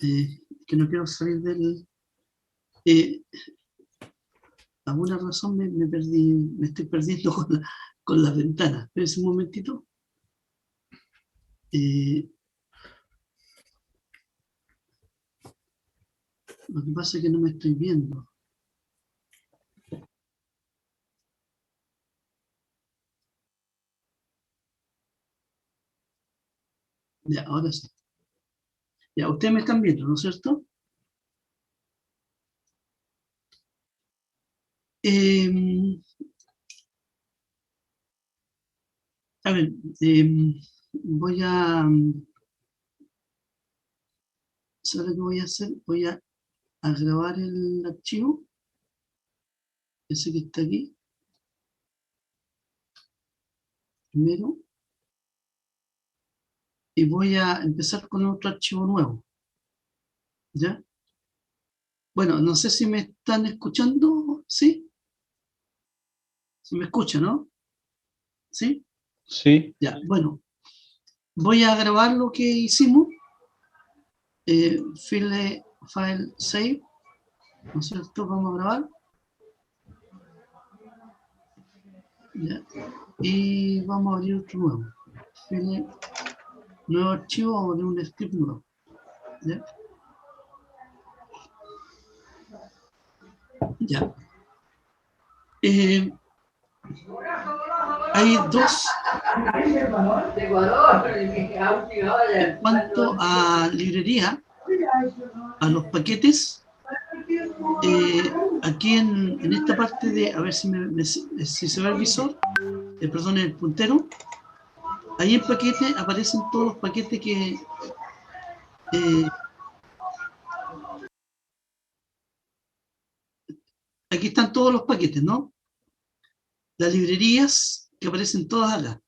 que no quiero salir del... Eh, alguna razón me perdí, me estoy perdiendo con la ventana. Espérense un momentito. Lo que pasa es que no me estoy viendo. Ya, ahora sí. Ya, ustedes me están viendo, ¿no es cierto? A ver, voy a... ¿Sabes lo que voy a hacer? Voy a grabar el archivo, ese que está aquí, primero, y voy a empezar con otro archivo nuevo, ¿ya? Bueno, no sé si me están escuchando, ¿sí? ¿Se me escucha, no? ¿Sí? Sí. Ya, bueno, voy a grabar lo que hicimos, file save, ¿no es cierto? Vamos a grabar. ¿Ya? Y vamos a abrir otro nuevo. File, nuevo archivo, vamos a abrir un script nuevo. ¿Ya? Ya. Hay dos. En cuanto a librería, a los paquetes, aquí en esta parte de, a ver si se ve el visor, perdón, el puntero, ahí en paquete aparecen todos los paquetes que aquí están todos los paquetes, ¿no? Las librerías que aparecen todas acá.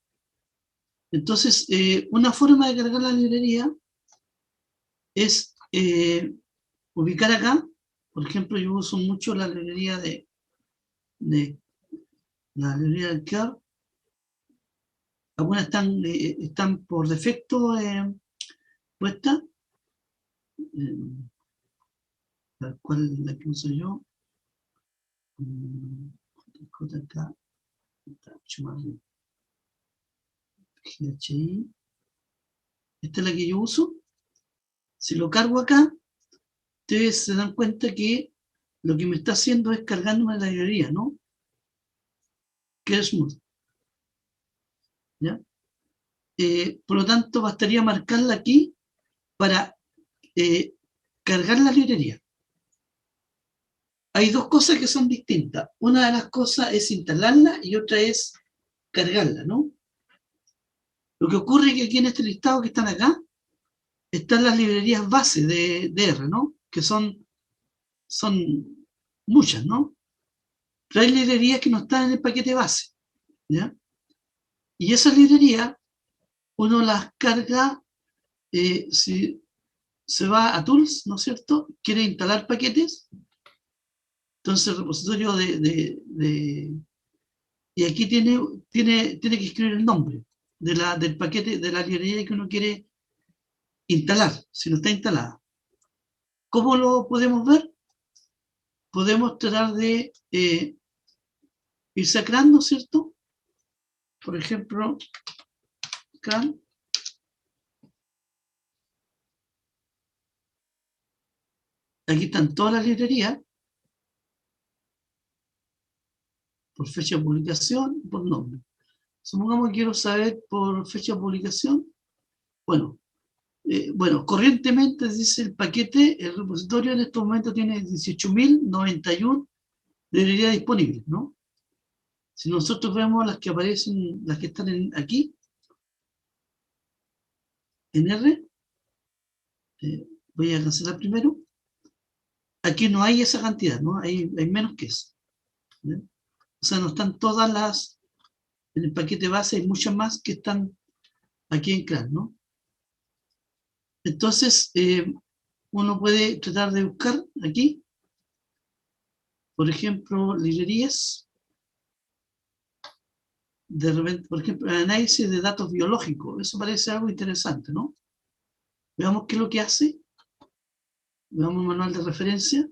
Entonces, una forma de cargar la librería es ubicar acá. Por ejemplo, yo uso mucho la librería de la librería del CAR. Algunas están por defecto puestas. ¿Cuál es la que uso yo? JK, GHI. Esta es la que yo uso. Si lo cargo acá, ustedes se dan cuenta que lo que me está haciendo es cargándome la librería, ¿no? Que es smooth. ¿Ya? Por lo tanto, bastaría marcarla aquí para cargar la librería. Hay dos cosas que son distintas. Una de las cosas es instalarla y otra es cargarla, ¿no? Lo que ocurre es que aquí en este listado que están acá, están las librerías base de R, ¿no? Que son muchas, ¿no? Pero hay librerías que no están en el paquete base, ¿ya? Y esas librerías uno las carga si se va a Tools, ¿no es cierto? Quiere instalar paquetes, entonces el repositorio y aquí tiene que escribir el nombre del paquete, de la librería que uno quiere instalar, si no está instalada. ¿Cómo lo podemos ver? Podemos tratar de ir sacando, ¿cierto? Por ejemplo, CRAN. Aquí están todas las librerías, por fecha de publicación, por nombre. Supongamos que quiero saber por fecha de publicación. Bueno, corrientemente dice el paquete, el repositorio en estos momentos tiene 18.091 librerías disponibles, ¿no? Si nosotros vemos las que aparecen, las que están aquí, en R, voy a cancelar primero, aquí no hay esa cantidad, ¿no? Hay menos que eso. ¿Bien? O sea, no están todas las, en el paquete base hay muchas más que están aquí en CRAN, ¿no? Entonces, uno puede tratar de buscar aquí, por ejemplo, librerías, de repente, por ejemplo, el análisis de datos biológicos, eso parece algo interesante, ¿no? Veamos qué es lo que hace. Veamos el manual de referencia.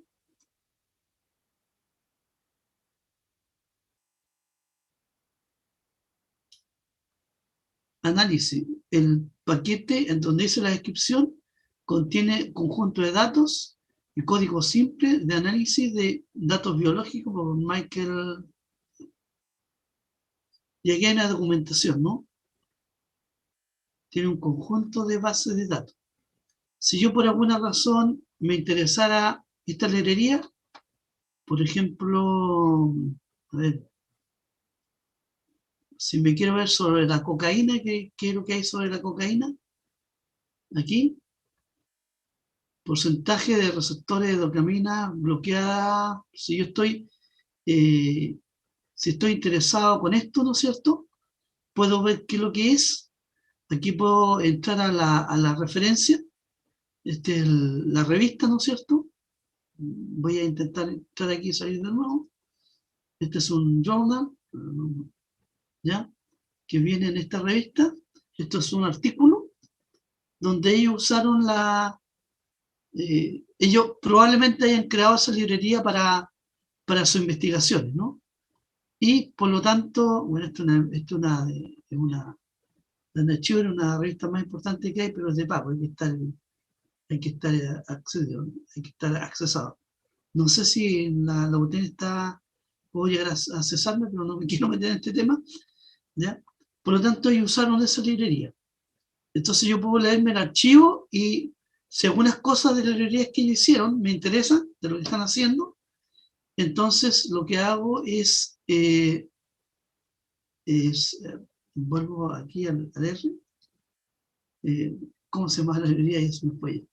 Análisis. El paquete en donde dice la descripción contiene conjunto de datos y código simple de análisis de datos biológicos por Michael. Y aquí hay una documentación, ¿no? Tiene un conjunto de bases de datos. Si yo por alguna razón me interesara esta librería, por ejemplo, a ver, si me quiero ver sobre la cocaína, ¿qué es lo que hay sobre la cocaína? Aquí, porcentaje de receptores de dopamina bloqueada. Si yo estoy, eh, si estoy interesado con esto, ¿no es cierto? Puedo ver qué es lo que es. Aquí puedo entrar a la referencia, la revista, ¿no es cierto? Voy a intentar entrar aquí y salir de nuevo. Este es un journal, ¿ya? Que viene en esta revista. Esto es un artículo donde ellos usaron ellos probablemente hayan creado esa librería para sus investigaciones, ¿no? Y por lo tanto, bueno, la archivo es una revista más importante que hay, pero es de pago, hay que estar accedido, hay que estar accesado. No sé si la botella está, puedo llegar a accesarme, pero no me quiero meter en este tema, ¿ya? Por lo tanto, ellos usaron esa librería. Entonces yo puedo leerme el archivo y si algunas cosas de las librerías que ellos hicieron me interesan, de lo que están haciendo, entonces lo que hago es vuelvo aquí al R, eh, ¿cómo se llama la librería? Y eso me fue.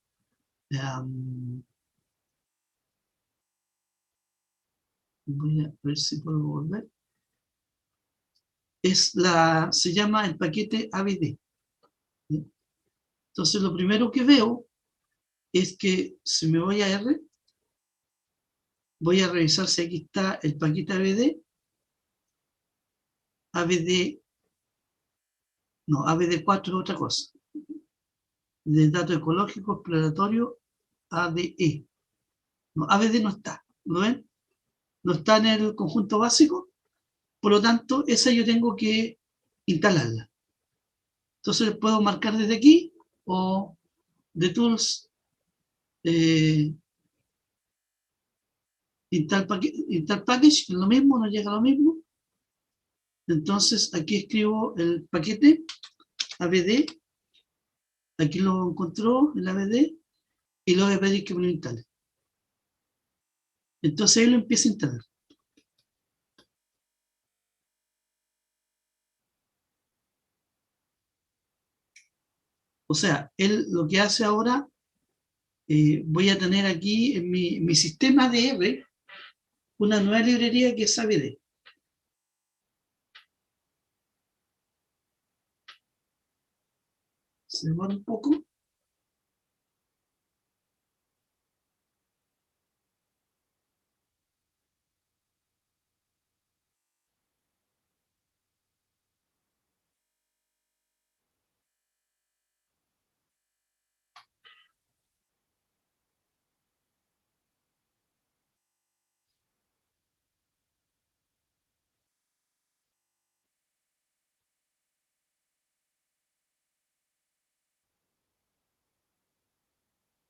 Voy a ver si puedo volver. Se llama el paquete ABD. Entonces lo primero que veo es que si me voy a R, voy a revisar si aquí está el paquete ABD, ABD, no, ABD4 es otra cosa, de datos ecológicos exploratorio ADE. No, ABD no está, ¿lo ven? No está en el conjunto básico, por lo tanto, esa yo tengo que instalarla. Entonces puedo marcar desde aquí o de Tools, eh, install package, es lo mismo, nos llega lo mismo. Entonces aquí escribo el paquete ABD, aquí lo encontró el ABD y lo voy a pedir que me lo instale. Entonces él lo empieza a instalar. O sea, él lo que hace ahora, voy a tener aquí en mi sistema de R una nueva librería que es ABD. Se demora un poco.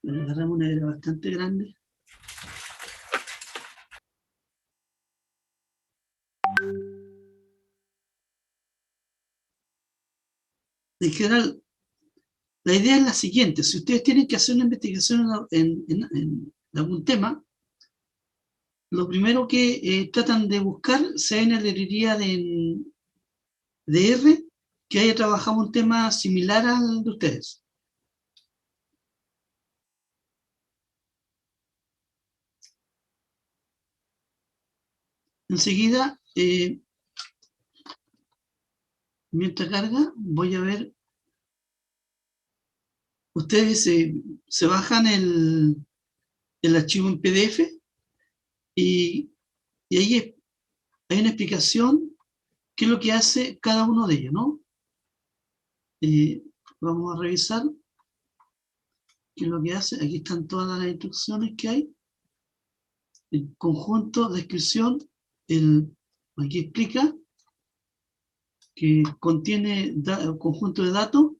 Agarramos una era bastante grande. En general, la idea es la siguiente. Si ustedes tienen que hacer una investigación en algún tema, lo primero que tratan de buscar, sea en la librería de R, que haya trabajado un tema similar al de ustedes. Enseguida, mientras carga, voy a ver, ustedes se bajan el archivo en PDF y, y ahí hay una explicación qué es lo que hace cada uno de ellos, ¿no? Vamos a revisar ¿Qué es lo que hace? Aquí están todas las instrucciones que hay. El conjunto, descripción, aquí explica que contiene un conjunto de datos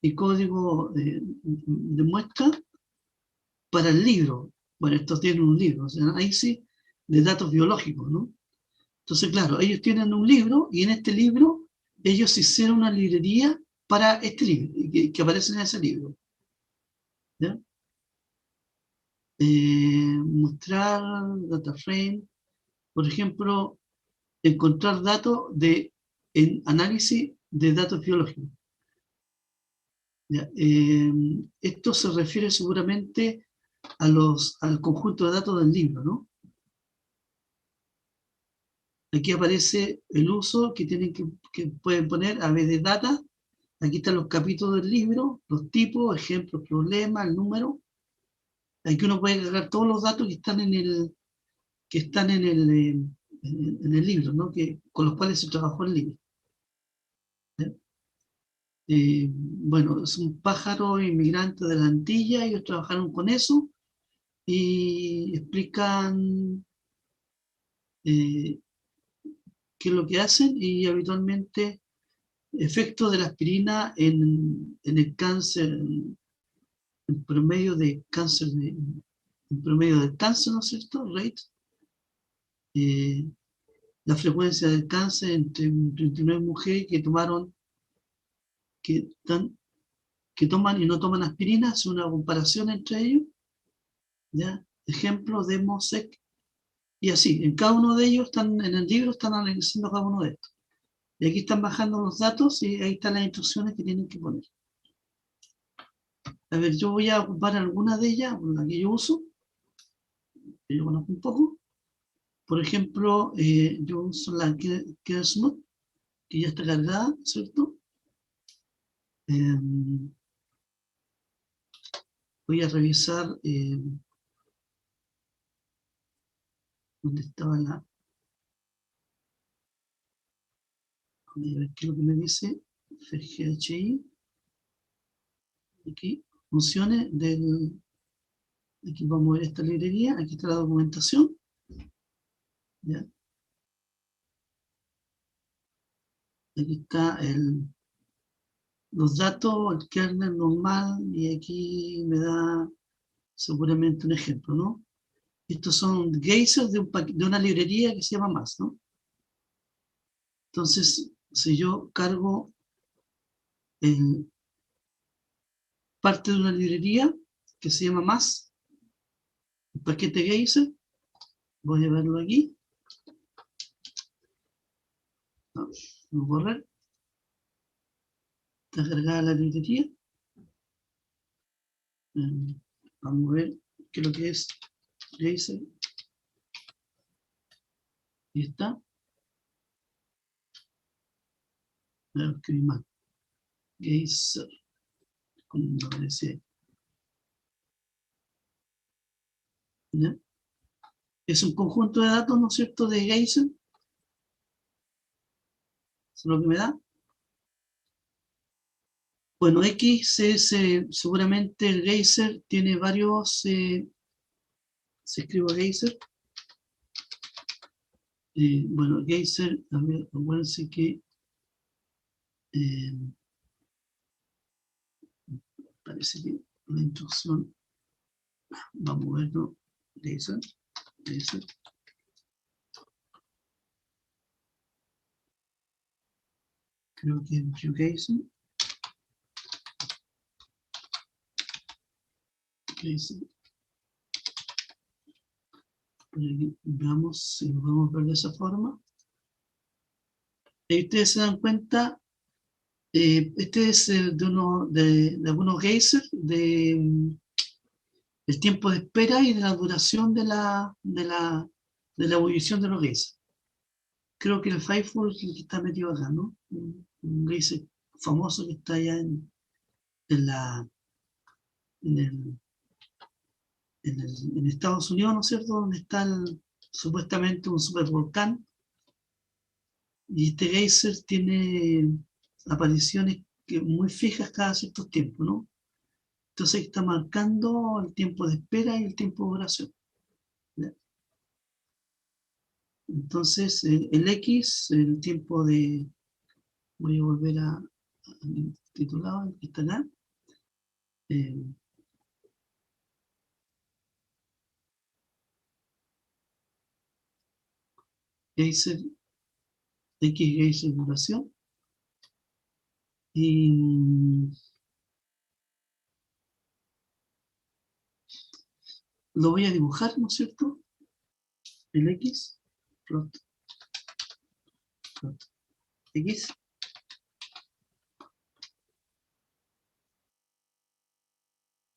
y código de muestra para el libro. Bueno, estos tienen un libro, o sea, ahí sí, de datos biológicos, ¿no? Entonces, claro, ellos tienen un libro y en este libro ellos hicieron una librería para este libro, que aparece en ese libro. ¿Ya? Mostrar data frame, por ejemplo, encontrar datos en análisis de datos biológicos. ¿Ya? Esto se refiere seguramente al conjunto de datos del libro, ¿no? Aquí aparece el uso que que pueden poner a vez de data. Aquí están los capítulos del libro, los tipos, ejemplos, problemas, el número. Aquí uno puede cargar todos los datos que están que están en el libro, ¿no? Con los cuales se trabajó el libro. ¿Ya? Bueno, es un pájaro inmigrante de la Antilla, ellos trabajaron con eso y explican eh, qué es lo que hacen y habitualmente efectos de la aspirina en el cáncer, en promedio de cáncer, en promedio del cáncer, ¿no es cierto? Rate, eh, la frecuencia del cáncer entre 39 mujeres que, dan, que toman y no toman aspirina, hace una comparación entre ellos, ¿ya? Ejemplo de MOSEC, y así, en cada uno de ellos están, en el libro están analizando cada uno de estos. Y aquí están bajando los datos y ahí están las instrucciones que tienen que poner. A ver, yo voy a ocupar alguna de ellas, la que yo uso, que yo conozco un poco. Por ejemplo, yo uso la Kersmouth, que ya está cargada, ¿cierto? Voy a revisar dónde estaba a ver qué es lo que me dice. FGHI, aquí, funciones aquí vamos a ver esta librería, aquí está la documentación. ¿Ya? Aquí está los datos, el kernel normal, y aquí me da seguramente un ejemplo, ¿no? Estos son geysers de una librería que se llama MAS, ¿no? Entonces, si yo cargo parte de una librería que se llama MAS, el paquete geyser, voy a verlo aquí, no, voy a borrar, está cargada la librería, vamos a ver qué es lo que es geyser, y está, voy a escribir más, geyser, como no aparece, ¿ya? Es un conjunto de datos, ¿no es cierto?, de geyser, eso es lo que me da. Bueno, X es seguramente el geyser, tiene varios, se escribe geyser. Bueno, geyser, a ver, acuérdense que eh, parece que la instrucción, vamos a verlo, geyser, geyser. Creo que es geyser. Geyser. Veamos si lo podemos ver de esa forma. Y ustedes se dan cuenta, este es de algunos geysers, el tiempo de espera y de la duración de la ebullición de los geysers. Creo que el Firefall es el que está metido acá, ¿no? Un geyser famoso que está allá en, la, en, el, en Estados Unidos, ¿no es cierto? Donde está supuestamente un supervolcán. Y este geyser tiene apariciones muy fijas cada cierto tiempo, ¿no? Entonces ahí está marcando el tiempo de espera y el tiempo de duración. ¿Ya? Entonces el X, el tiempo de... Voy a volver a mi titulado, que está acá. Geyser, X Geyser duración. Y lo voy a dibujar, ¿no es cierto? El X, plot, plot, X.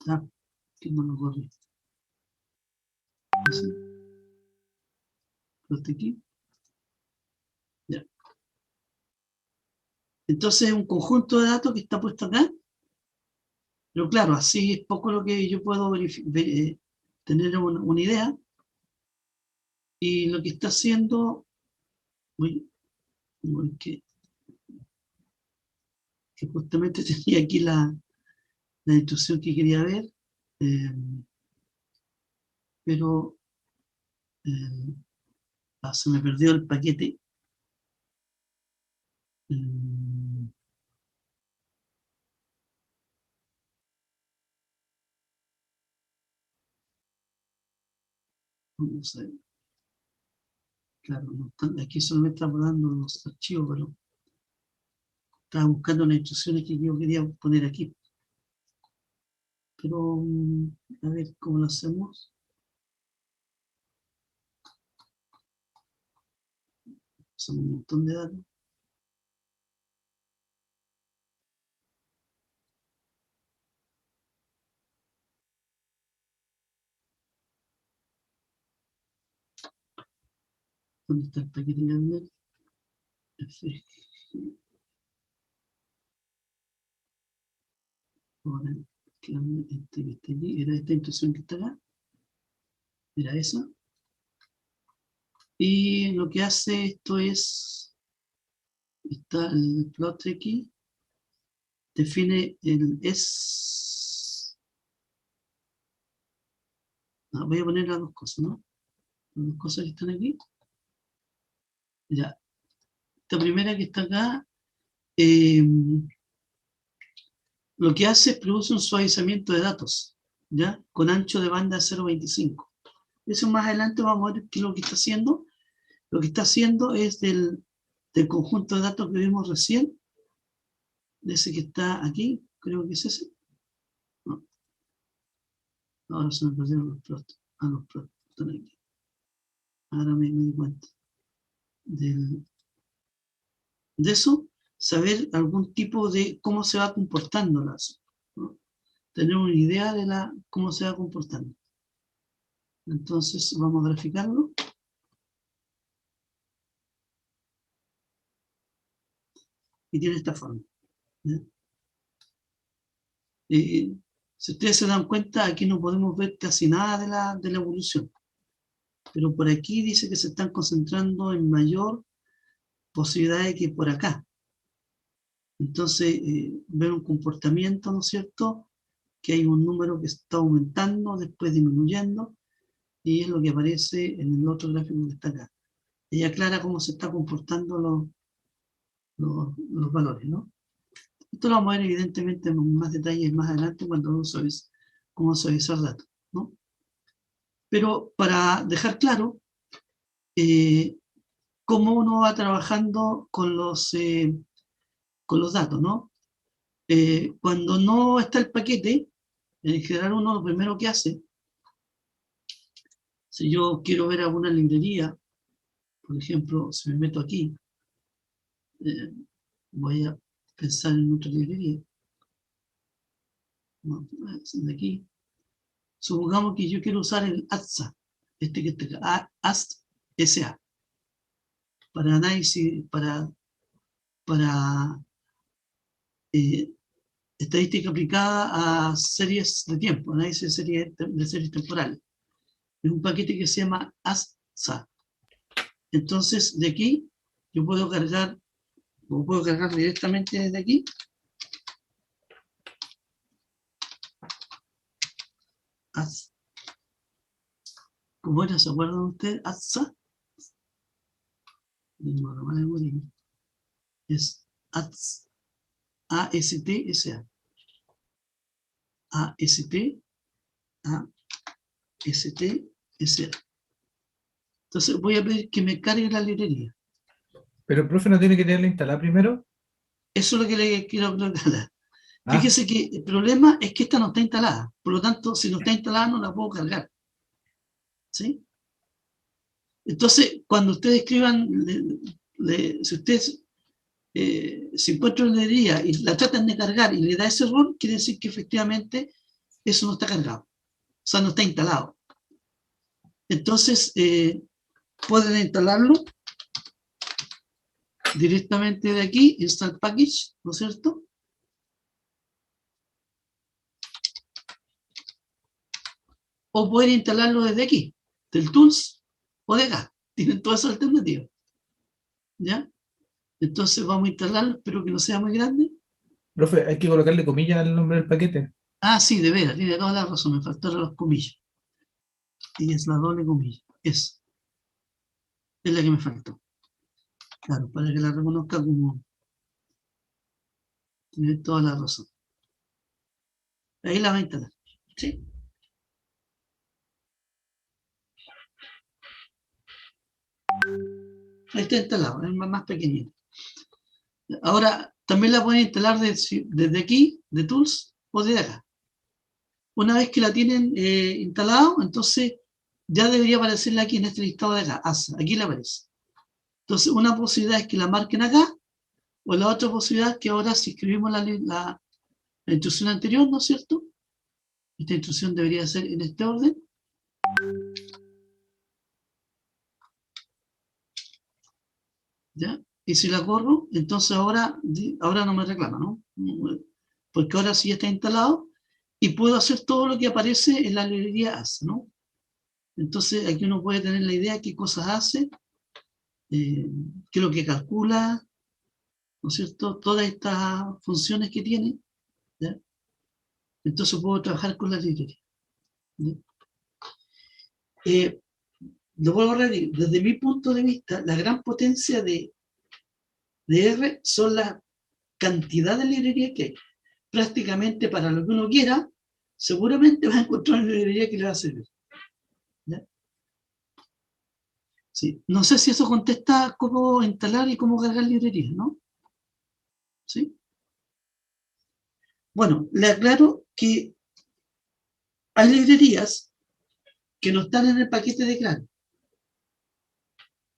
Ah, que no lo corrí. Así, plot aquí. Ya. Entonces es un conjunto de datos que está puesto acá. Pero claro, así es poco lo que yo puedo tener una idea. Y lo que está haciendo, uy, que justamente tenía aquí la instrucción que quería ver, pero se me perdió el paquete. Vamos a ver. Claro, no están, aquí solamente estamos dando los archivos, pero estaba buscando las instrucciones que yo quería poner aquí. Pero, a ver cómo lo hacemos. Son un montón de datos. ¿Dónde está el paquete grande? Ahora, este que está aquí, era esta instrucción que está acá. Era esa. Y lo que hace esto es, está el plot aquí, define el es. Voy a poner las dos cosas, ¿no? Las dos cosas que están aquí. Ya. Esta primera que está acá, lo que hace es produce un suavizamiento de datos, ¿ya? Con ancho de banda 0.25. Eso más adelante vamos a ver qué es lo que está haciendo. Lo que está haciendo es del conjunto de datos que vimos recién, de ese que está aquí, creo que es ese. No, ahora se me perdieron los plots. Los plots están aquí. Ahora me di cuenta. De eso, saber algún tipo de cómo se va comportando la zona, ¿no? Tener una idea de cómo se va comportando. Entonces vamos a graficarlo. Y tiene esta forma. Si ustedes se dan cuenta, aquí no podemos ver casi nada de la evolución. Pero por aquí dice que se están concentrando en mayor posibilidad que por acá. Entonces, ver un comportamiento, ¿no es cierto? Que hay un número que está aumentando, después disminuyendo, y es lo que aparece en el otro gráfico que está acá. Ella aclara cómo se están comportando los valores, ¿no? Esto lo vamos a ver evidentemente en más detalles más adelante cuando uno sabe cómo suavizar datos, ¿no? Pero para dejar claro cómo uno va trabajando con los datos, ¿no? Cuando no está el paquete, en general uno lo primero que hace, si yo quiero ver alguna librería, por ejemplo, si me meto aquí, eh, voy a pensar en otra librería, ¿no? De aquí, supongamos que yo quiero usar el ASA, este que está acá, ASA, para análisis, para eh, estadística aplicada a series de tiempo, análisis de series temporales. Es un paquete que se llama ASA. Entonces, de aquí, yo puedo cargar, o puedo cargar directamente desde aquí, ATS. ¿Cómo era? ¿Se acuerdan ustedes? ATSA. Es ATS. A-S-T-S-A. A-S-T-A. S-T-S-A. Entonces voy a pedir que me cargue la librería. Pero el profe no tiene que tenerla instalada primero. Eso es lo que le quiero aclarar. Ah, Fíjese que el problema es que esta no está instalada. Por lo tanto, si no está instalada, no la puedo cargar. ¿Sí? Entonces, cuando ustedes escriban, si ustedes se encuentran en la librería y la tratan de cargar y le da ese error, quiere decir que efectivamente eso no está cargado. O sea, no está instalado. Entonces, pueden instalarlo directamente de aquí, Install Package, ¿no es cierto? O pueden instalarlo desde aquí, del Tools o de acá. Tienen todas esas alternativas. ¿Ya? Entonces vamos a instalarlo, espero que no sea muy grande. profe, hay que colocarle comillas al nombre del paquete. Ah, sí, de veras, tiene toda la razón, me faltaron las comillas. Y es la doble comilla. Es la que me faltó. Claro, para que la reconozca como... Tiene toda la razón. Ahí la va a instalar. ¿Sí? Ahí está instalado, es más pequeñito. Ahora, también la pueden instalar desde aquí, de Tools, o de acá. Una vez que la tienen instalado, entonces ya debería aparecerla aquí en este listado de acá. Aquí le aparece. Entonces, una posibilidad es que la marquen acá, o la otra posibilidad es que ahora si escribimos la instrucción anterior, ¿no es cierto? Esta instrucción debería ser en este orden. ¿Ya? Y si la corro, entonces ahora no me reclama, ¿no? Porque ahora sí está instalado y puedo hacer todo lo que aparece en la librería ASA, ¿no? Entonces aquí uno puede tener la idea de qué cosas hace, qué es lo que calcula, ¿no es cierto? Todas estas funciones que tiene, ¿ya? Entonces puedo trabajar con la librería. ¿Ya? Lo vuelvo a repetir, desde mi punto de vista, la gran potencia de R son la cantidad de librerías que hay. Prácticamente para lo que uno quiera, seguramente va a encontrar una librería que le va a servir. ¿Ya? Sí. No sé si eso contesta cómo instalar y cómo cargar librerías, ¿no? ¿Sí? Bueno, le aclaro que hay librerías que no están en el paquete de CRAN,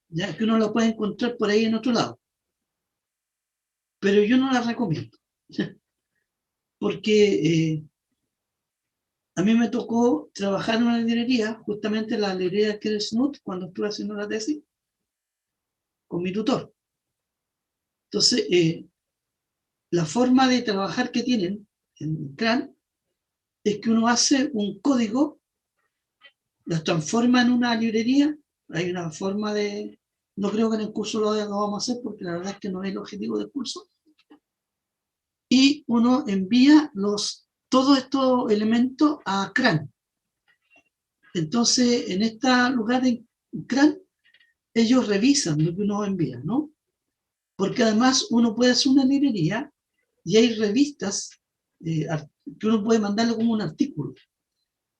ya que uno lo puede encontrar por ahí en otro lado. Pero yo no las recomiendo, porque a mí me tocó trabajar en una librería, justamente la librería que es Snoot, cuando estuve haciendo la tesis, con mi tutor. Entonces, la forma de trabajar que tienen en CRAN es que uno hace un código, las transforma en una librería, hay una forma de... No creo que en el curso lo vamos a hacer porque la verdad es que no es el objetivo del curso. Y uno envía todos estos elementos a CRAN. Entonces, en este lugar de CRAN, ellos revisan lo que uno envía, ¿no? Porque además uno puede hacer una librería y hay revistas que uno puede mandarlo como un artículo.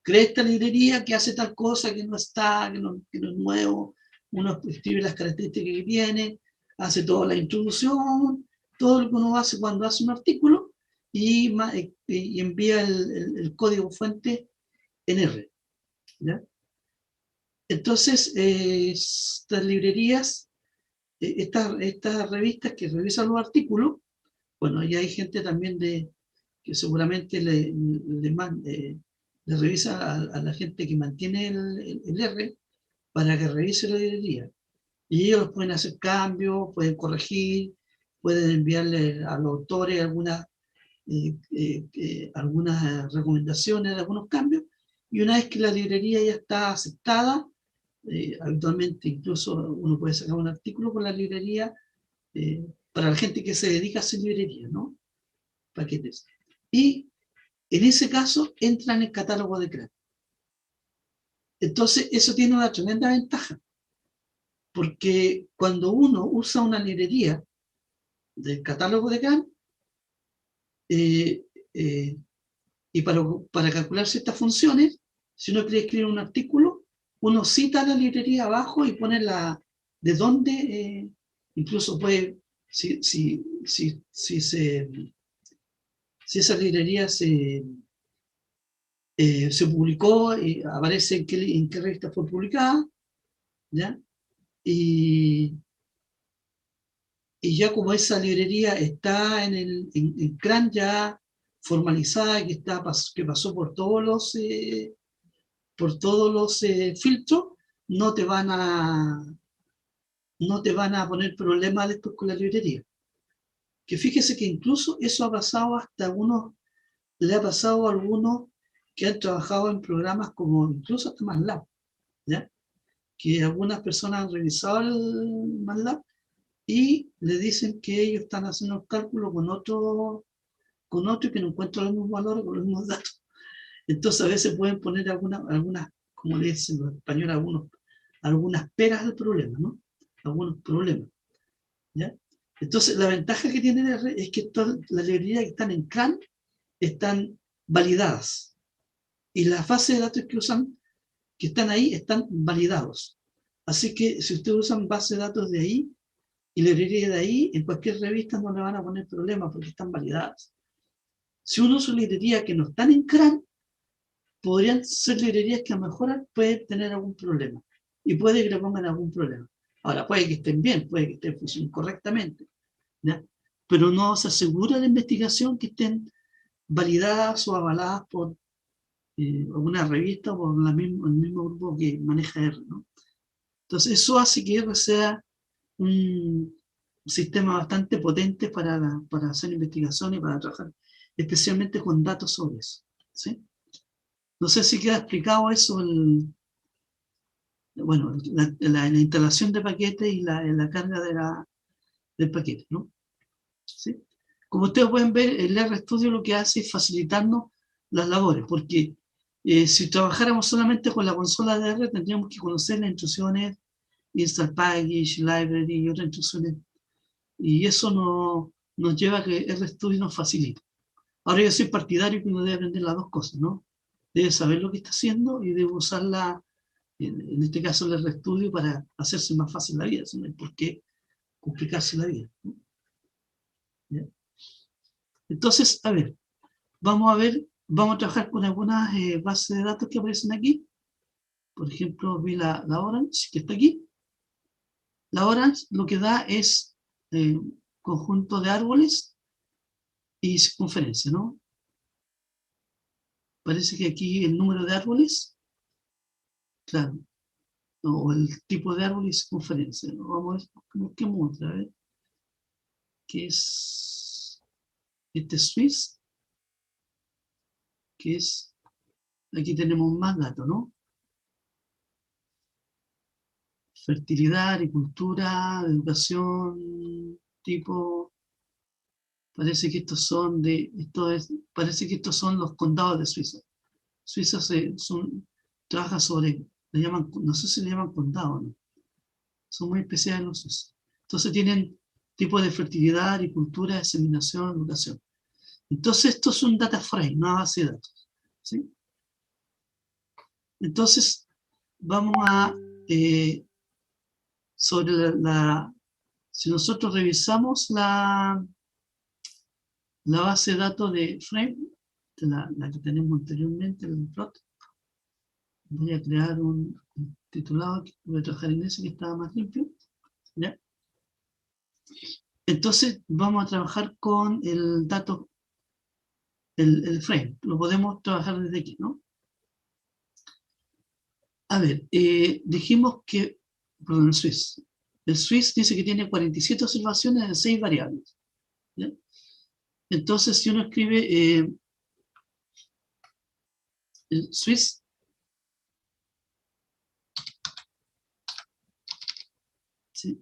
Crea esta librería que hace tal cosa que no está, que no es nuevo, uno escribe las características que tiene, hace toda la introducción, todo lo que uno hace cuando hace un artículo y envía el código fuente en R. ¿Ya? Entonces, estas librerías, estas revistas que revisan los artículos, bueno, y hay gente también que seguramente le revisa a la gente que mantiene el R para que revise la librería. Y ellos pueden hacer cambios, pueden corregir, pueden enviarle a los autores algunas recomendaciones de algunos cambios. Y una vez que la librería ya está aceptada, habitualmente incluso uno puede sacar un artículo con la librería para la gente que se dedica a hacer librería, ¿no? Paquetes. Y en ese caso entra en el catálogo de CRAN. Entonces, eso tiene una tremenda ventaja, porque cuando uno usa una librería del catálogo de Khan, eh, eh, y para calcular ciertas funciones, si uno quiere escribir un artículo, uno cita la librería abajo y pone de dónde, incluso puede, si esa librería se publicó, aparece en qué revista fue publicada, ¿ya? Y, y ya como esa librería está en CRAN ya formalizada, que pasó por todos los filtros, no te van a, no te van a poner problemas después con la librería. Que fíjese que incluso eso ha pasado hasta algunos, le ha pasado a algunos que han trabajado en programas como incluso hasta MATLAB, ¿ya? Que algunas personas han revisado el MATLAB y le dicen que ellos están haciendo el cálculo con otro y que no encuentran los mismos valores con los mismos datos. Entonces a veces pueden poner algunas, como le dicen los españoles, algunas peras al problema, ¿no? Algunos problemas, ¿ya? Entonces la ventaja que tiene la red es que todas las librerías que están en CRAN están validadas y las bases de datos que usan, que están ahí, están validados. Así que si ustedes usan bases de datos de ahí y librerías de ahí, en cualquier revista no le van a poner problemas porque están validadas. Si uno usa librerías que no están en CRAN, podrían ser librerías que a lo mejor pueden tener algún problema y puede que le pongan algún problema. Ahora, puede que estén bien, puede que estén funcionando correctamente, ¿ya? Pero no se asegura la investigación que estén validadas o avaladas por alguna revista o por el mismo grupo que maneja R, ¿no? Entonces, eso hace que R sea un sistema bastante potente para hacer investigaciones y para trabajar especialmente con datos sobre eso, ¿sí? No sé si queda explicado eso, bueno, la instalación de paquetes y la carga del paquete, ¿no? ¿Sí? Como ustedes pueden ver, el RStudio lo que hace es facilitarnos las labores, porque si trabajáramos solamente con la consola de R, tendríamos que conocer las instrucciones, install package, library y otras instrucciones, y eso nos lleva a que RStudio nos facilite. Ahora yo soy partidario que uno debe aprender las dos cosas, ¿no? Debe saber lo que está haciendo y debe usarla, en este caso el RStudio, para hacerse más fácil la vida, no hay por qué complicarse la vida, ¿no? ¿Ya? Entonces, vamos a trabajar con algunas bases de datos que aparecen aquí. Por ejemplo, vi la Orange, que está aquí. La Orange lo que da es conjunto de árboles y circunferencia, ¿no? Parece que aquí el número de árboles, claro, o el tipo de árbol y circunferencia, ¿no? Vamos a ver, busquemos otra vez, que es este Swiss, que es, aquí tenemos más datos, ¿no? Fertilidad, agricultura, educación, tipo, parece que parece que estos son los condados de Suiza. Suiza trabaja sobre, le llaman, no sé si le llaman condado, ¿no? Son muy especiales los suizos. Entonces tienen tipos de fertilidad, agricultura, diseminación, educación. Entonces esto es un data frame, una base de datos, ¿sí? Entonces vamos a, sobre si nosotros revisamos la base de datos de frame, la que tenemos anteriormente, el plot, voy a crear un titulado, voy a trabajar en ese que estaba más limpio, ¿ya? Entonces vamos a trabajar con el dato, el frame, lo podemos trabajar desde aquí, ¿no? A ver, dijimos que, perdón, el Swiss dice que tiene 47 observaciones de 6 variables, ¿ya? Entonces si uno escribe el Swiss, ¿sí?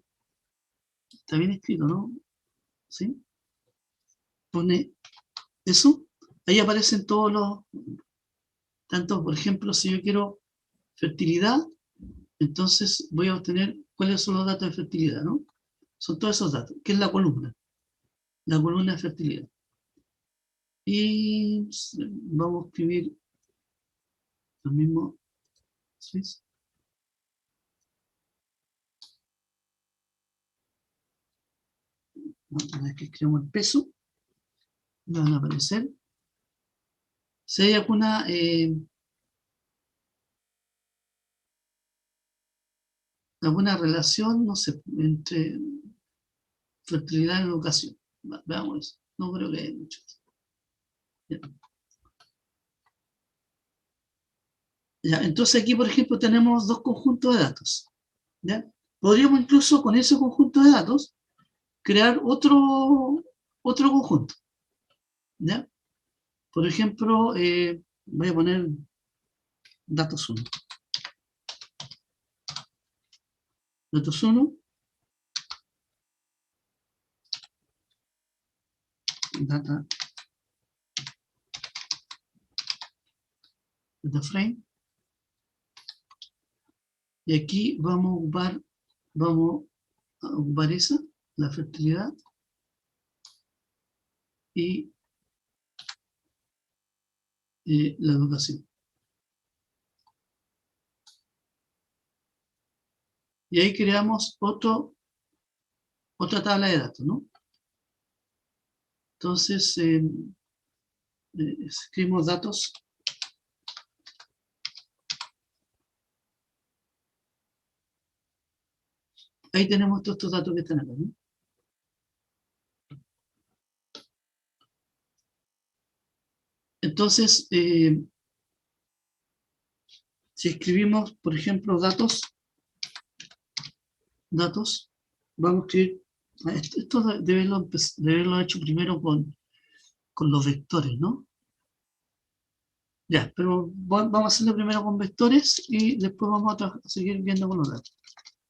Está bien escrito, ¿no? ¿Sí? Pone eso, ahí aparecen todos los, tanto por ejemplo, si yo quiero fertilidad, entonces voy a obtener cuáles son los datos de fertilidad, ¿no? Son todos esos datos, que es la columna de fertilidad. Y vamos a escribir lo mismo. ¿Sí? Una vez que escribamos el peso, me van a aparecer. Si hay alguna relación, no sé, entre fertilidad y educación. Veamos eso. No creo que haya mucho. Ya. Ya, entonces aquí, por ejemplo, tenemos dos conjuntos de datos. ¿Ya? Podríamos incluso con ese conjunto de datos crear otro conjunto. ¿Ya? Por ejemplo, voy a poner datos 1. Datos 1. Data frame. Y aquí vamos a ocupar esa, la fertilidad, y la educación. Y ahí creamos otra tabla de datos, ¿no? Entonces, escribimos datos. Ahí tenemos todos estos datos que están acá, ¿no? Entonces, si escribimos, por ejemplo, datos, vamos a escribir, esto debe haberlo hecho primero con los vectores, ¿no? Ya, pero vamos a hacerlo primero con vectores y después vamos a seguir viendo con los datos.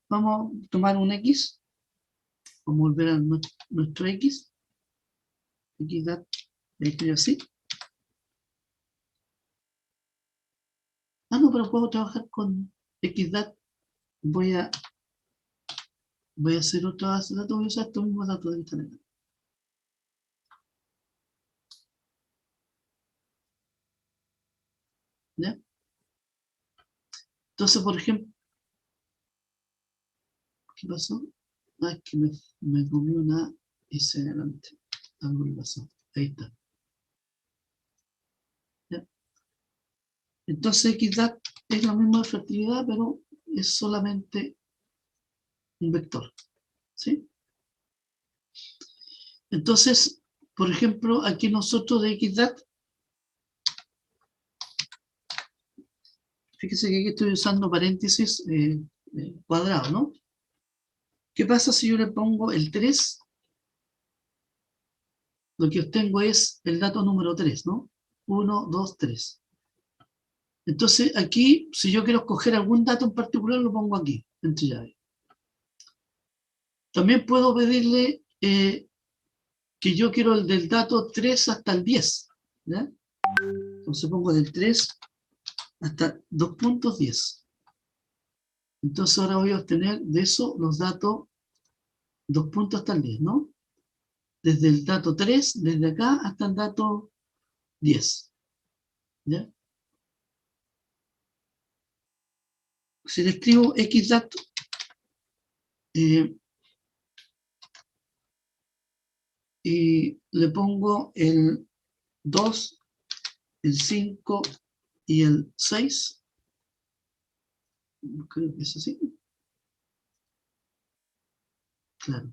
Vamos a tomar un X, vamos a volver a nuestro X, xdat, escribo así. Ah, no, pero puedo trabajar con xdat, voy a hacer otra base de datos, voy a usar estos mismos datos de esta manera. ¿Ya? Entonces, por ejemplo, ¿qué pasó? Ah, es que me comió una S adelante. Algo le pasó. Ahí está. ¿Ya? Entonces, xdat es lo mismo de fertilidad, pero es solamente un vector. ¿Sí? Entonces, por ejemplo, aquí nosotros de xdat, fíjese que aquí estoy usando paréntesis cuadrado, ¿no? ¿Qué pasa si yo le pongo el 3? Lo que obtengo es el dato número 3, ¿no? 1, 2, 3. Entonces, aquí, si yo quiero escoger algún dato en particular, lo pongo aquí, entre llaves. También puedo pedirle que yo quiero el del dato 3 hasta el 10. ¿Ya? Entonces pongo del 3 hasta 2.10. Entonces ahora voy a obtener de eso los datos 2 puntos hasta el 10, ¿no? Desde el dato 3, desde acá hasta el dato 10. ¿Ya? Si le escribo xdat, y le pongo el 2, el 5 y el 6, creo que es así. Claro.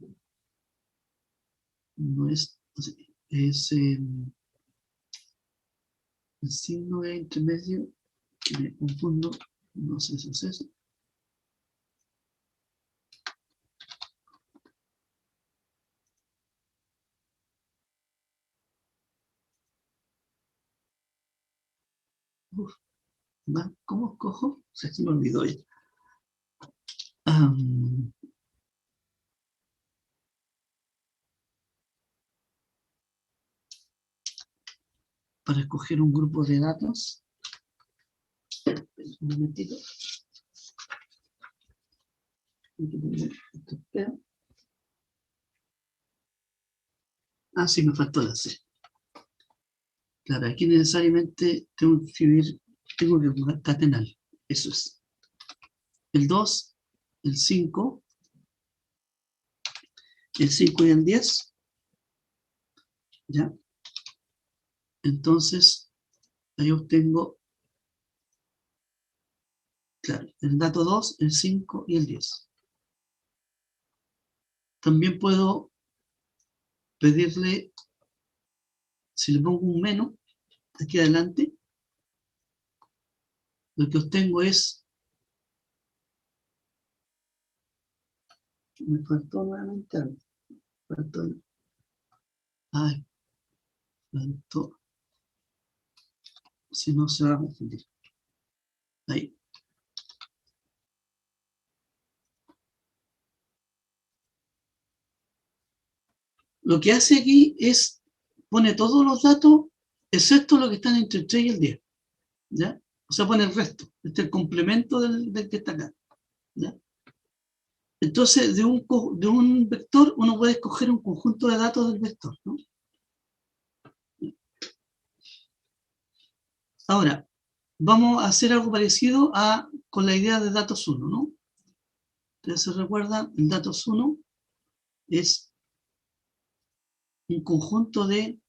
No es así. Es el signo de intermedio, que me confundo, no sé si es eso. Uf, ¿cómo escojo? Se me olvidó ya. Para escoger un grupo de datos, Un momentito. Ah, sí, me faltó la C. Claro, aquí necesariamente tengo que escribir, tengo que concatenar. Eso es. El 2, el 5, el 5 y el 10. ¿Ya? Entonces, ahí obtengo, claro, el dato 2, el 5 y el 10. También puedo pedirle, si le pongo un menos, aquí adelante, lo que obtengo es, me faltó nuevamente algo, faltó, ay, faltó, si no se va a confundir. Ahí. Lo que hace aquí es, pone todos los datos, excepto lo que están entre el 3 y el 10. ¿Ya? O sea, pone el resto. Este es el complemento del que está acá. ¿Ya? Entonces, de un vector, uno puede escoger un conjunto de datos del vector, ¿no? Ahora, vamos a hacer algo parecido con la idea de datos 1, ¿no? Ustedes se recuerdan, el datos 1 es un conjunto de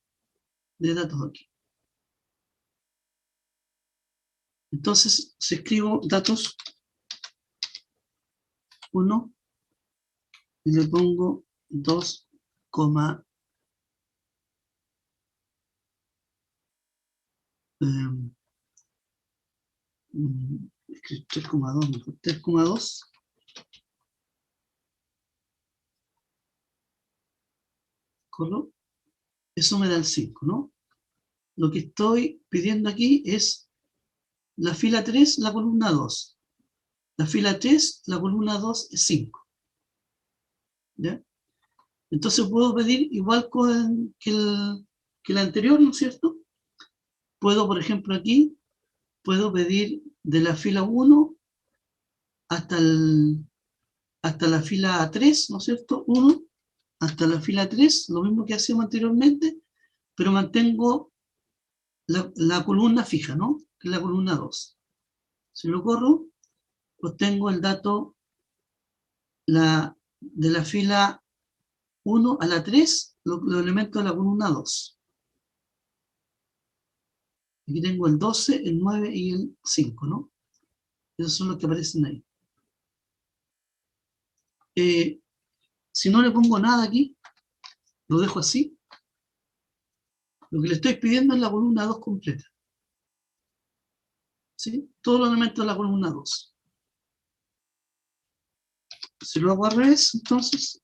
datos aquí. Entonces, si escribo datos 1 y le pongo 2, 3,2, mejor, 3,2. Eso me da el 5, ¿no? Lo que estoy pidiendo aquí es la fila 3, la columna 2. La fila 3, la columna 2 es 5. ¿Ya? Entonces puedo pedir igual que el anterior, ¿no es cierto? Puedo, por ejemplo, aquí, puedo pedir de la fila 1 hasta, hasta la fila 3, ¿no es cierto? 1 hasta la fila 3, lo mismo que hacíamos anteriormente, pero mantengo la columna fija, ¿no? Que es la columna 2. Si lo corro, obtengo el dato de la fila 1 a la 3, los elementos de la columna 2. Aquí tengo el 12, el 9 y el 5, ¿no? Esos son los que aparecen ahí. Si no le pongo nada aquí, lo dejo así, lo que le estoy pidiendo es la columna 2 completa. ¿Sí? Todos los elementos de la columna 2. Si lo hago al revés, entonces,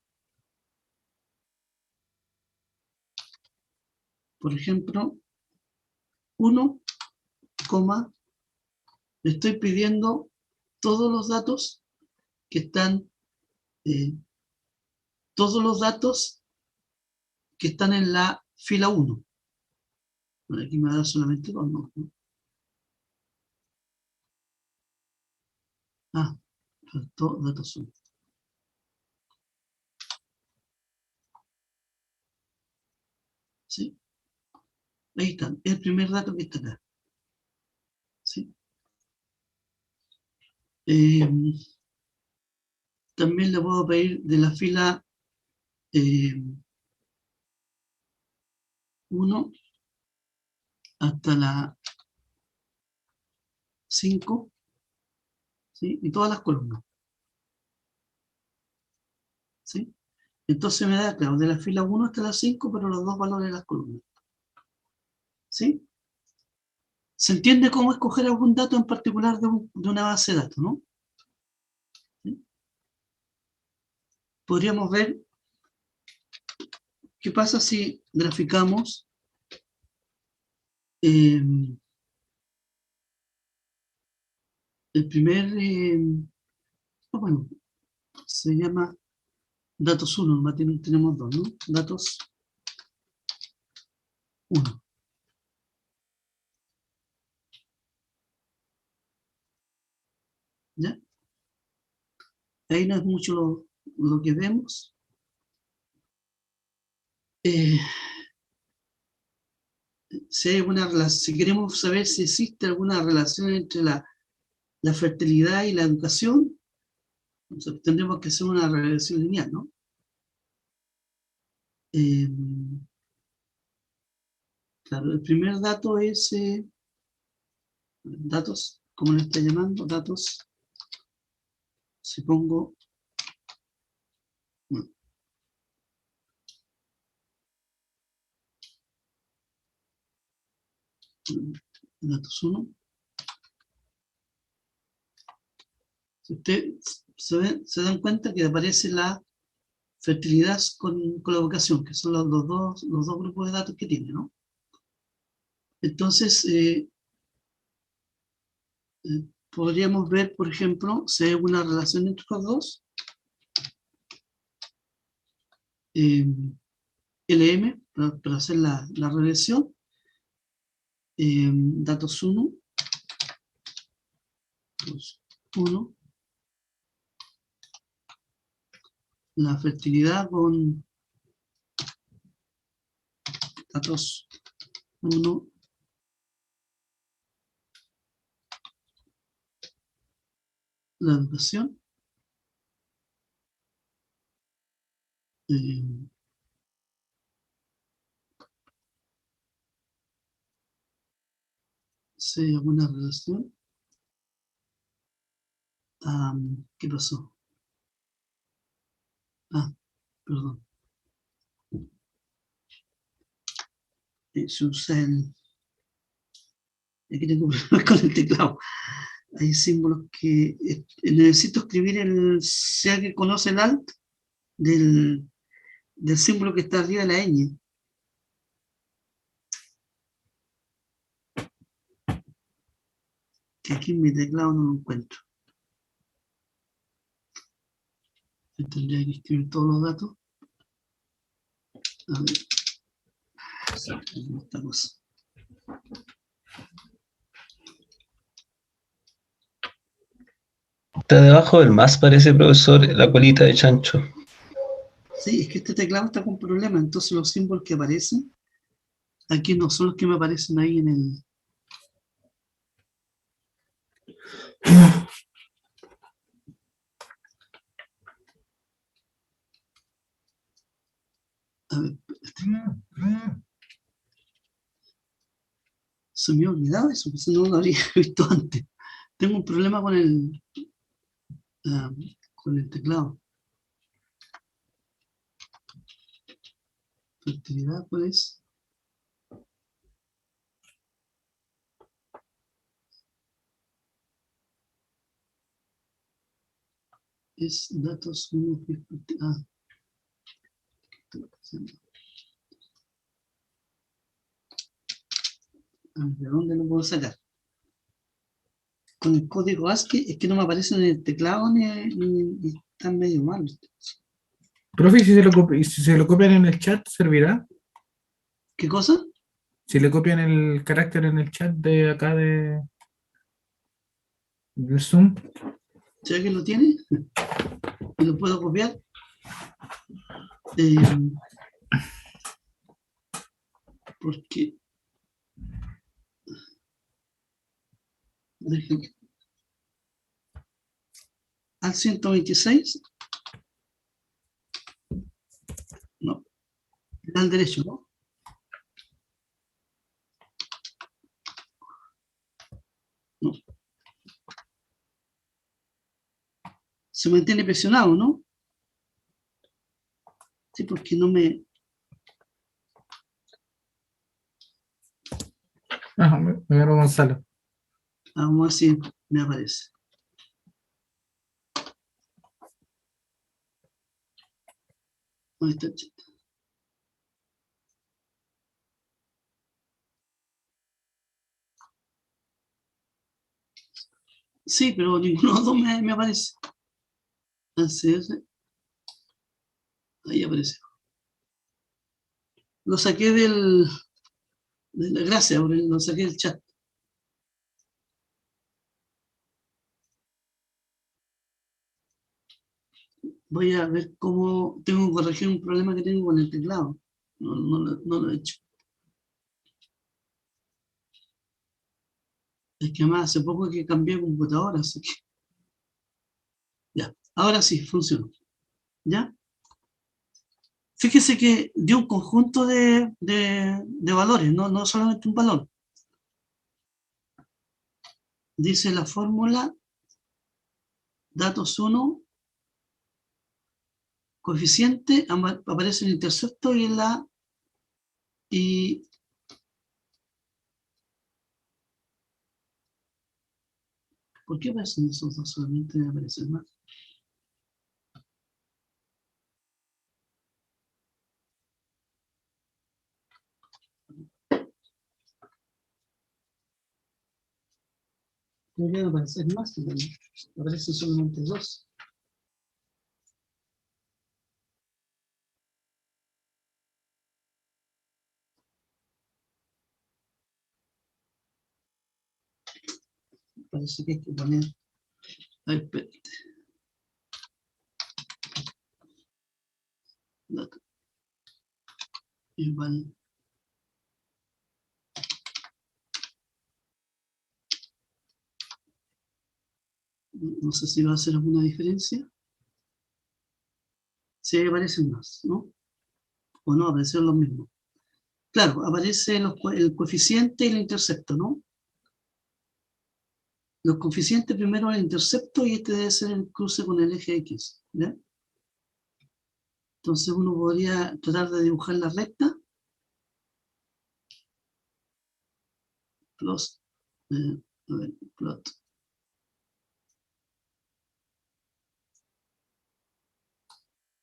por ejemplo, 1, le estoy pidiendo todos los datos que están, todos los datos que están en la fila 1. Bueno, aquí me va a dar solamente 2, ¿no? Ah, faltó datos 1. ¿Sí? Ahí están, es el primer dato que está acá. ¿Sí? También le puedo pedir de la fila 1 hasta la 5, ¿sí? Y todas las columnas. ¿Sí? Entonces me da, claro, de la fila 1 hasta la 5, pero los dos valores de las columnas. ¿Sí? ¿Se entiende cómo escoger algún dato en particular de una base de datos, no? ¿Sí? Podríamos ver qué pasa si graficamos el primer, bueno, se llama datos 1, tenemos dos, ¿no? Datos 1. ¿Ya? Ahí no es mucho lo que vemos. Si hay alguna relación, si queremos saber si existe alguna relación entre la fertilidad y la educación, entonces tendremos que hacer una regresión lineal, ¿no? Claro, el primer dato es datos, ¿cómo le está llamando? Datos. Si pongo bueno, datos 1. Si ustedes se dan cuenta que aparece la fertilidad con la vocación, que son los dos grupos de datos que tiene, ¿no? Entonces, podríamos ver, por ejemplo, si hay alguna relación entre los dos. LM, para hacer la regresión. Datos 1. 1. La fertilidad con datos 1. La educación. Si hay alguna relación. ¿Qué pasó? Perdón. Se usa aquí tengo problemas con el teclado. Hay símbolos que necesito escribir si alguien conoce el alt del símbolo que está arriba de la ñ. Que aquí en mi teclado no lo encuentro. Tendría que escribir todos los datos. A ver. Esta cosa. Está debajo del más, parece, profesor, la colita de chancho. Sí, es que este teclado está con problemas, entonces los símbolos que aparecen aquí no son los que me aparecen ahí en el... A ver, se me ha olvidado eso, pues no lo habría visto antes. Tengo un problema con el teclado. Fertilidad, ¿cuál es? Es datos 1. ¿De dónde lo puedo sacar? Con el código ASCII es que no me aparece en el teclado ni está medio mal. Profe, si se lo copian en el chat, ¿servirá? ¿Qué cosa? Si le copian el carácter en el chat de acá de Zoom. Si alguien lo tiene y lo puedo copiar. Porque al 126 no, al derecho, ¿no? No. Se mantiene presionado, ¿no? Sí, porque no me... Me ganó Gonzalo. Vamos a ver si me aparece. Ahí está el chat. Sí, pero ninguno de los dos me aparece. ACR. Ahí apareció. Lo saqué gracias, lo saqué del chat. Voy a ver cómo tengo que corregir un problema que tengo con el teclado. No lo he hecho. Es que además hace poco que cambié de computadora, así que ya. Ahora sí, funciona. ¿Ya? Fíjese que dio un conjunto de valores, no solamente un valor. Dice la fórmula, datos 1, coeficiente, aparece el intercepto y la... Y, ¿por qué aparecen esos dos solamente? Aparecen más. Deberían aparecer más, pero aparecen solamente dos. Parece que hay que poner... A ver, espérate. Dato. Igual. No sé si va a hacer alguna diferencia. Sí, aparecen más, ¿no? O no, aparecen los mismos. Claro, aparece el coeficiente y el intercepto, ¿no? Los coeficientes primero el intercepto y este debe ser el cruce con el eje X, ¿ya? Entonces uno podría tratar de dibujar la recta. Plus, a ver, plot.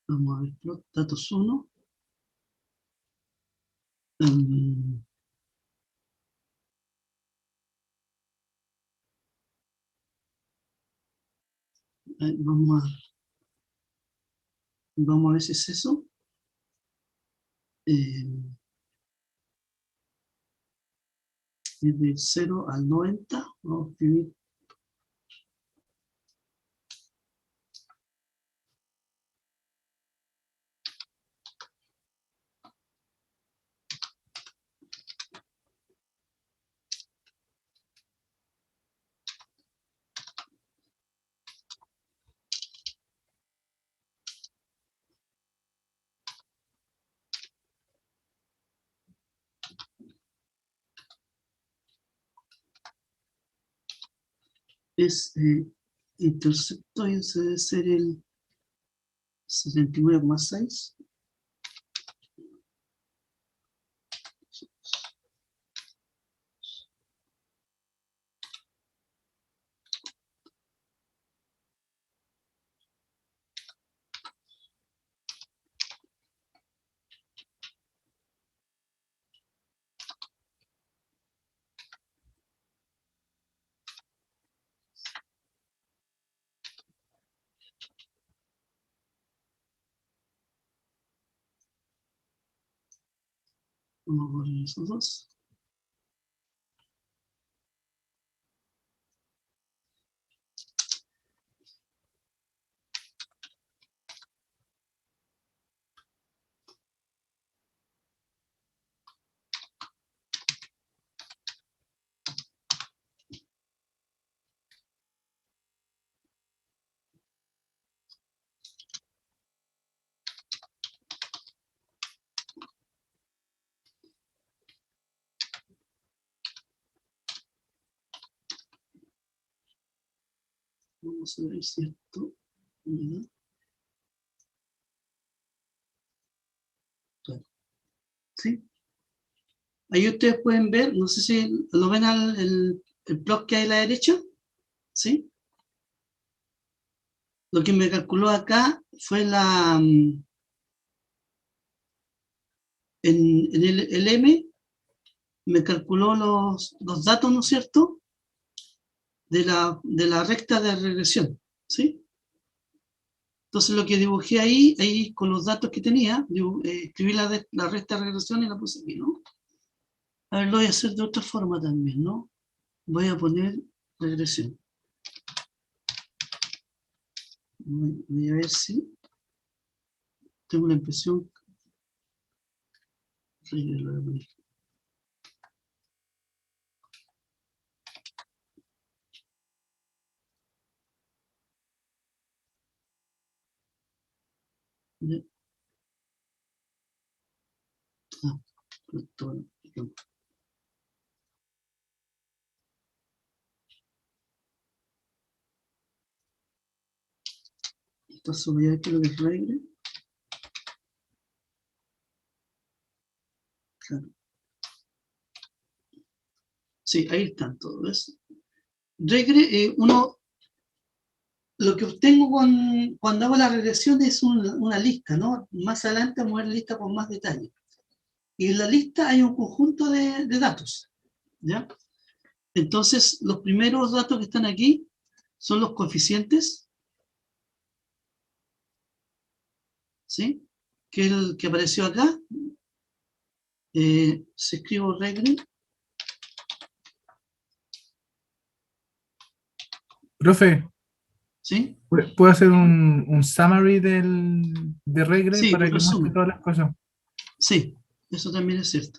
Vamos a ver, plot, datos 1. Vamos a ver si es eso. Es de 0 al 90. Vamos a escribir. Es intercepto y ese debe ser el 79,6. Vamos a poner esos dos. Vamos a ver si esto me da. Claro. ¿Sí? Ahí ustedes pueden ver, no sé si lo ven el plot que hay a la derecha. ¿Sí? Lo que me calculó acá fue en el M, me calculó los datos, ¿no es cierto? De la recta de regresión. ¿Sí? Entonces lo que dibujé ahí con los datos que tenía, escribí la recta de regresión y la puse aquí, ¿no? A ver, lo voy a hacer de otra forma también, ¿no? Voy a poner regresión. Voy a ver si Tengo la impresión. Ya. Ah, esto, entonces voy a ver qué es lo que es regre. Claro. Sí, ahí están todos, ¿ves? Regre, lo que obtengo cuando hago la regresión es una lista, ¿no? Más adelante vamos a ver lista con más detalle. Y en la lista hay un conjunto de datos, ¿ya? Entonces, los primeros datos que están aquí son los coeficientes, ¿sí? Que es el que apareció acá. Si escribo regre. Profe, ¿Sí? ¿puedo hacer un summary de regre Sí, para un que muestre resumen. todas las cosas? Sí, eso también es cierto.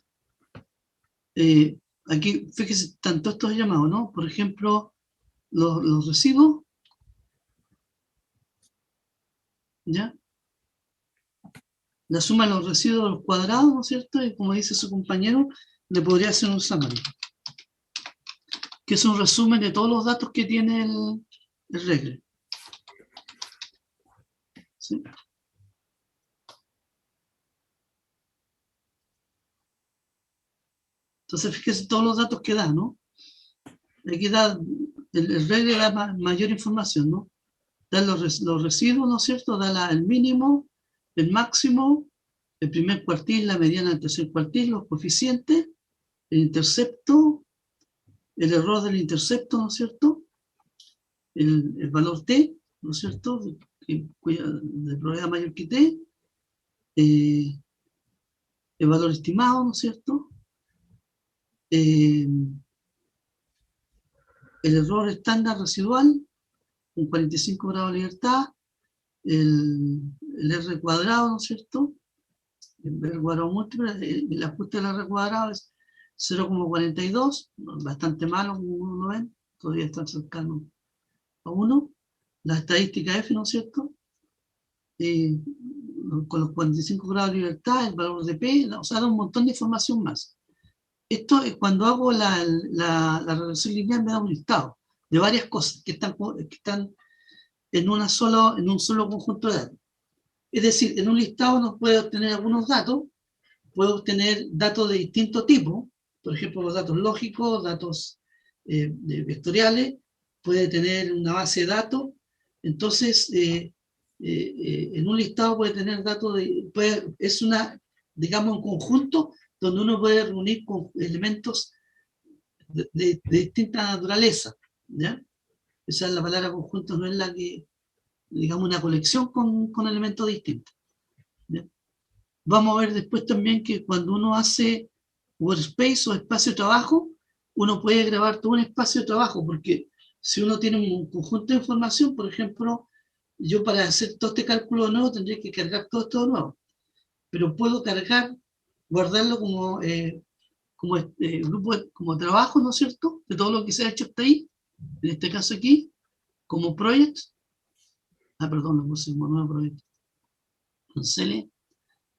Aquí, fíjese, están todos estos llamados, ¿no? Por ejemplo, los residuos, ¿ya? La suma de los residuos de los cuadrados, ¿no es cierto? Y como dice su compañero, le podría hacer un summary, que es un resumen de todos los datos que tiene el regre. ¿Sí? Entonces, fíjese todos los datos que da, ¿no? Aquí da, el regre da mayor información, ¿no? Da los residuos, ¿no es cierto? Da el mínimo, el máximo, el primer cuartil, la mediana, el tercer cuartil, los coeficientes, el intercepto, el error del intercepto, ¿no es cierto? El valor t, ¿no es cierto? De probabilidad mayor que t, el valor estimado, ¿no es cierto? El error estándar residual, un 45 grados de libertad, el R cuadrado, ¿no es cierto? El R cuadrado múltiple, el ajuste del R cuadrado es 0,42, bastante malo, como uno ven, todavía están cercanos a 1. La estadística F, ¿no es cierto? Con los 45 grados de libertad, el valor de P, o sea, da un montón de información más. Esto es cuando hago la regresión lineal, me da un listado de varias cosas que están en un solo conjunto de datos. Es decir, en un listado uno puede obtener algunos datos, puede obtener datos de distinto tipo, por ejemplo, los datos lógicos, datos vectoriales, puede tener una base de datos. Entonces, en un listado puede tener datos es digamos, un conjunto donde uno puede reunir con elementos de distinta naturaleza, ¿ya? Esa es la palabra conjunto, no es la que, digamos, una colección con elementos distintos, ¿ya? Vamos a ver después también que cuando uno hace workspace o espacio de trabajo, uno puede grabar todo un espacio de trabajo, porque si uno tiene un conjunto de información, por ejemplo, yo para hacer todo este cálculo de nuevo tendría que cargar todo esto de nuevo, pero puedo cargar, guardarlo como grupo, como trabajo, ¿no es cierto?, de todo lo que se ha hecho hasta ahí, en este caso aquí, como project, perdón, lo puse como nuevo proyecto, cancele.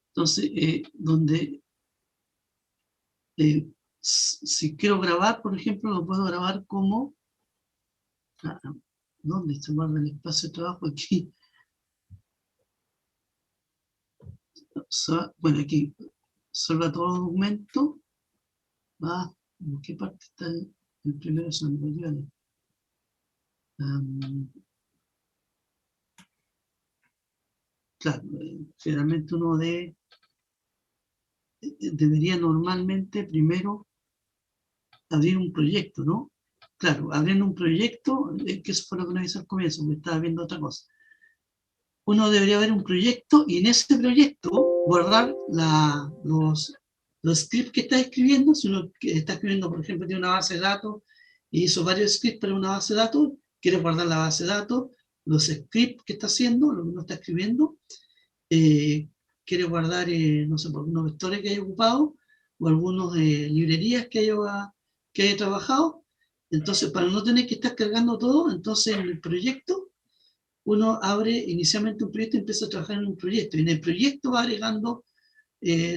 Entonces, donde si quiero grabar, por ejemplo, lo puedo grabar como, ¿dónde se guarda el espacio de trabajo? Aquí, bueno, aquí, salva todos los documentos, ¿en qué parte está el primero? Son los claro, generalmente uno debería normalmente primero abrir un proyecto, ¿no? Claro, abriendo un proyecto, que eso fue lo que nos hizo al comienzo, porque estaba viendo otra cosa. Uno debería ver un proyecto y en ese proyecto guardar los scripts que está escribiendo. Si uno está escribiendo, por ejemplo, tiene una base de datos y hizo varios scripts para una base de datos, quiere guardar la base de datos, los scripts que está haciendo, lo que uno está escribiendo, quiere guardar, no sé, por algunos vectores que haya ocupado, o algunos librerías que haya trabajado. Entonces, para no tener que estar cargando todo, entonces en el proyecto, uno abre inicialmente un proyecto y empieza a trabajar en un proyecto. Y en el proyecto va agregando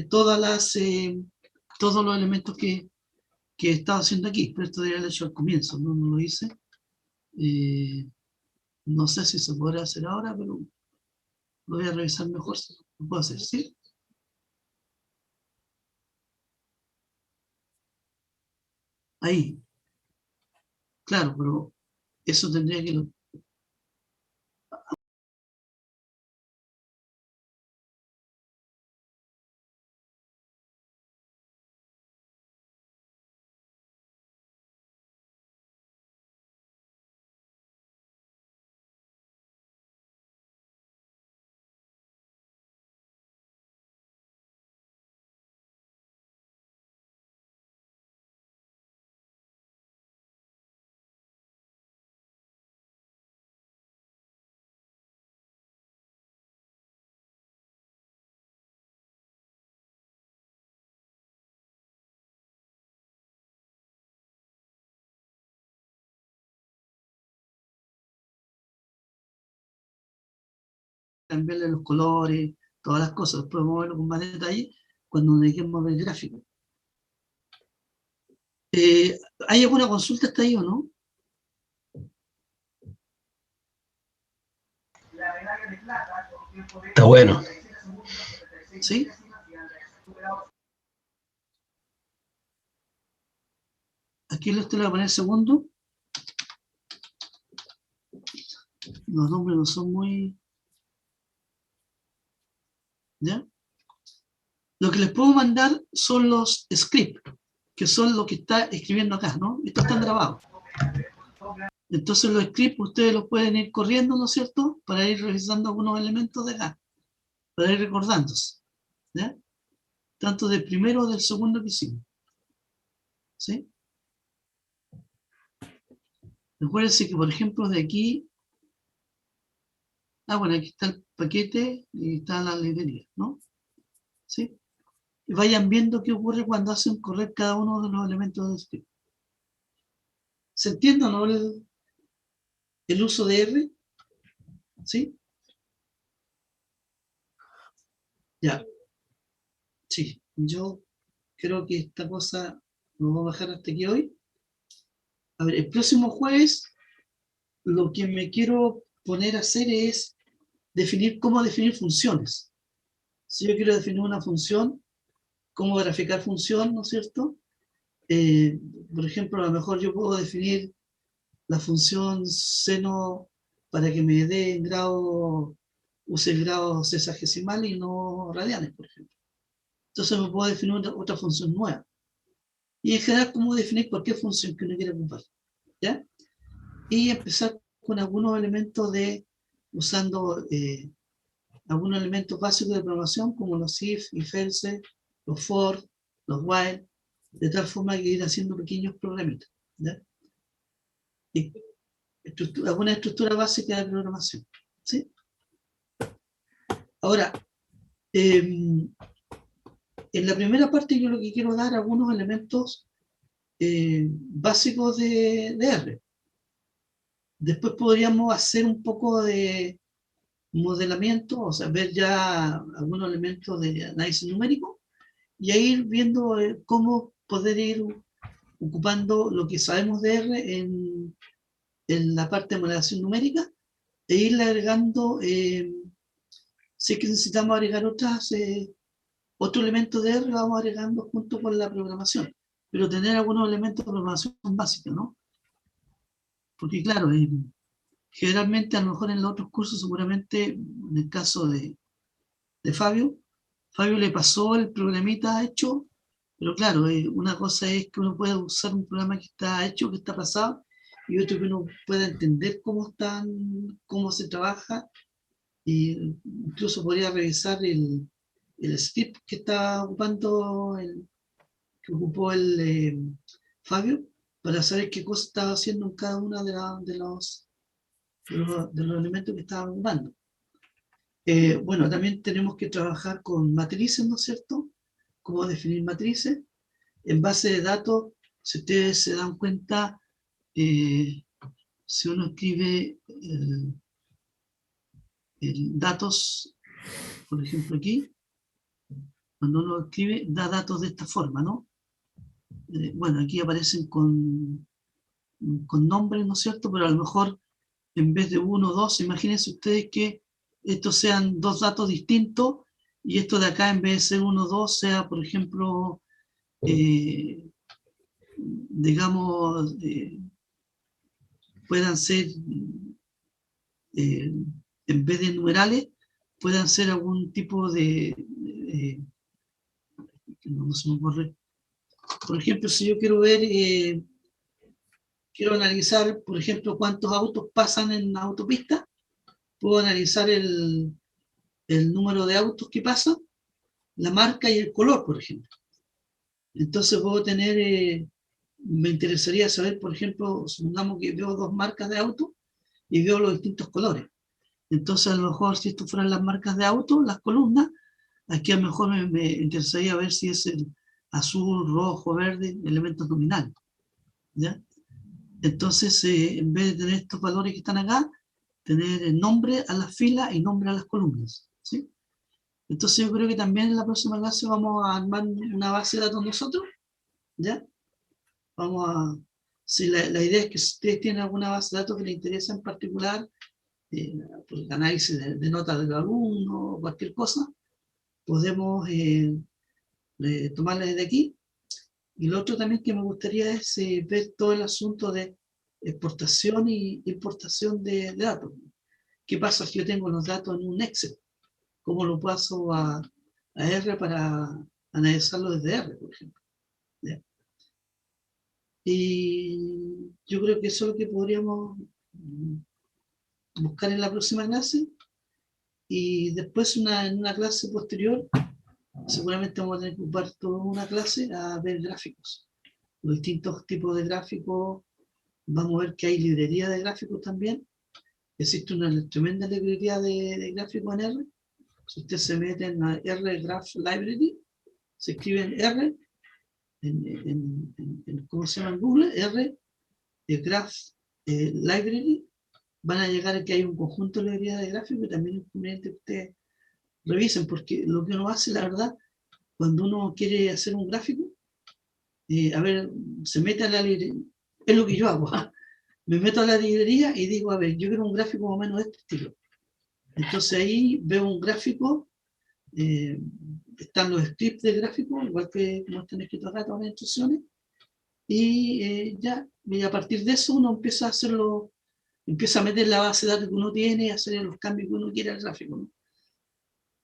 todos los elementos que he estado haciendo aquí. Pero esto debería haberlo hecho al comienzo, no lo hice. No sé si se podrá hacer ahora, pero lo voy a revisar mejor si lo puedo hacer, ¿sí? Ahí, claro, pero eso tendría que... cambiarle los colores, todas las cosas, después vamos a verlo con más detalle cuando dediquemos a ver el gráfico. ¿Hay alguna consulta hasta ahí o no? Está bueno. ¿Sí? Aquí usted le va a poner segundo. Los nombres no son muy... ¿Ya? Lo que les puedo mandar son los scripts, que son lo que está escribiendo acá, ¿no? Estos están grabados. Entonces los scripts ustedes los pueden ir corriendo, ¿no es cierto? Para ir revisando algunos elementos de acá, para ir recordándose, ¿ya? Tanto del primero o del segundo que hicimos, ¿sí? Recuérdense que, por ejemplo, de aquí, bueno, aquí está el paquete y está la librería, ¿no? ¿Sí? Y vayan viendo qué ocurre cuando hacen correr cada uno de los elementos del script. ¿Se entiende, no, el uso de R? ¿Sí? Ya. Sí, yo creo que esta cosa lo voy a bajar hasta aquí hoy. A ver, el próximo jueves lo que me quiero poner a hacer es definir cómo definir funciones. Si yo quiero definir una función, cómo graficar función, ¿no es cierto? Por ejemplo, a lo mejor yo puedo definir la función seno para que me dé en grado, use grados sexagesimales y no radianes, por ejemplo. Entonces me puedo definir otra función nueva. Y en general, cómo definir cualquier función que uno quiera ocupar, ¿ya? Y empezar con algunos elementos usando algunos elementos básicos de programación, como los if, if else, los for, los while, de tal forma que ir haciendo pequeños programitas, ¿ya? Y alguna estructura básica de programación, ¿sí? Ahora, en la primera parte yo lo que quiero dar algunos elementos básicos de R. Después podríamos hacer un poco de modelamiento, o sea, ver ya algunos elementos de análisis numérico y ahí ir viendo cómo poder ir ocupando lo que sabemos de R en la parte de modelación numérica e irle agregando, si es que necesitamos agregar otro elemento de R, vamos agregando junto con la programación, pero tener algunos elementos de programación básicos, ¿no? Porque claro, generalmente a lo mejor en los otros cursos seguramente, en el caso de Fabio le pasó el programita hecho, pero claro, una cosa es que uno puede usar un programa que está hecho, que está pasado, y otro que uno pueda entender cómo se trabaja, y incluso podría revisar el script que está ocupando, que ocupó Fabio, para saber qué cosa estaba haciendo en cada uno de los elementos que estaba ocupando. Bueno, también tenemos que trabajar con matrices, ¿no es cierto? Cómo definir matrices. En base de datos, si ustedes se dan cuenta, si uno escribe el datos, por ejemplo aquí, cuando uno escribe, da datos de esta forma, ¿no? Bueno, aquí aparecen con nombres, ¿no es cierto? Pero a lo mejor en vez de 1 o 2, imagínense ustedes que estos sean dos datos distintos y esto de acá en vez de ser 1 o 2 sea, por ejemplo, digamos, puedan ser, en vez de numerales, puedan ser algún tipo no se me ocurre. Por ejemplo, si yo quiero ver, quiero analizar, por ejemplo, cuántos autos pasan en la autopista, puedo analizar el número de autos que pasan, la marca y el color, por ejemplo. Entonces puedo tener, me interesaría saber, por ejemplo, supongamos que veo dos marcas de auto y veo los distintos colores. Entonces a lo mejor si esto fueran las marcas de auto, las columnas, aquí a lo mejor me interesaría ver si es el azul, rojo, verde, elementos nominales. ¿Ya? Entonces, en vez de tener estos valores que están acá, tener el nombre a las filas y nombre a las columnas. ¿Sí? Entonces yo creo que también en la próxima clase vamos a armar una base de datos nosotros, ¿ya? Vamos a, si la idea es que si ustedes tienen alguna base de datos que les interesa en particular, por el análisis de notas del alumno, o cualquier cosa, podemos tomarla desde aquí. Y lo otro también que me gustaría es ver todo el asunto de exportación y importación de datos. ¿Qué pasa si yo tengo los datos en un Excel? ¿Cómo lo paso a R para analizarlo desde R, por ejemplo? ¿Ya? Y yo creo que eso es lo que podríamos buscar en la próxima clase. Y después en una clase posterior, seguramente vamos a tener que ocupar toda una clase a ver gráficos. Los distintos tipos de gráficos. Vamos a ver que hay librería de gráficos también. Existe una tremenda librería de gráficos en R. Si usted se mete en la R Graph Library, se escribe en R, ¿cómo se llama en Google? R Graph Library, van a llegar a que hay un conjunto de librerías de gráficos y también es conveniente que ustedes revisen, porque lo que uno hace, la verdad, cuando uno quiere hacer un gráfico, a ver, se mete a la librería, es lo que yo hago, me meto a la librería y digo, a ver, yo quiero un gráfico más o menos de este estilo. Entonces ahí veo un gráfico, están los scripts de gráfico, igual que como están escritos acá todas las instrucciones, y ya, y a partir de eso uno empieza a hacerlo, empieza a meter la base de datos que uno tiene, a hacer los cambios que uno quiere al gráfico, ¿no?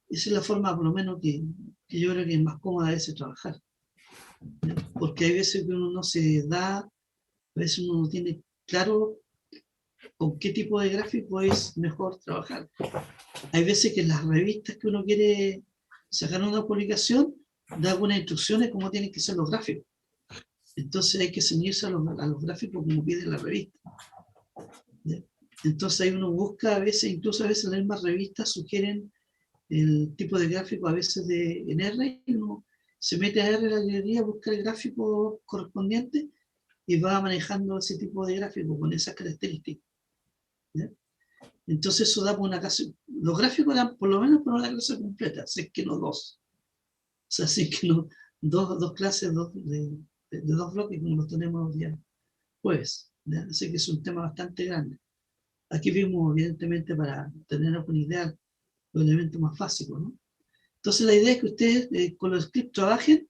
Esa es la forma, por lo menos, que yo creo que es más cómoda a veces trabajar. ¿Ya? Porque hay veces que uno no se da, a veces uno no tiene claro con qué tipo de gráfico es mejor trabajar. Hay veces que en las revistas que uno quiere sacar una publicación, da algunas instrucciones cómo tienen que ser los gráficos. Entonces hay que ceñirse a los gráficos como pide la revista. ¿Ya? Entonces ahí uno busca, a veces, incluso a veces las mismas revistas sugieren el tipo de gráfico a veces en R, y uno se mete a R la librería, busca el gráfico correspondiente y va manejando ese tipo de gráfico con esas características. ¿Ya? Entonces eso da por una clase, los gráficos dan por lo menos por una clase completa, si es que no dos. O sea, si es que no, dos clases de dos bloques como los tenemos ya jueves. ¿Ya? Así que es un tema bastante grande. Aquí vimos, evidentemente, para tener alguna idea, los elementos más básicos, ¿no? Entonces la idea es que ustedes con los scripts trabajen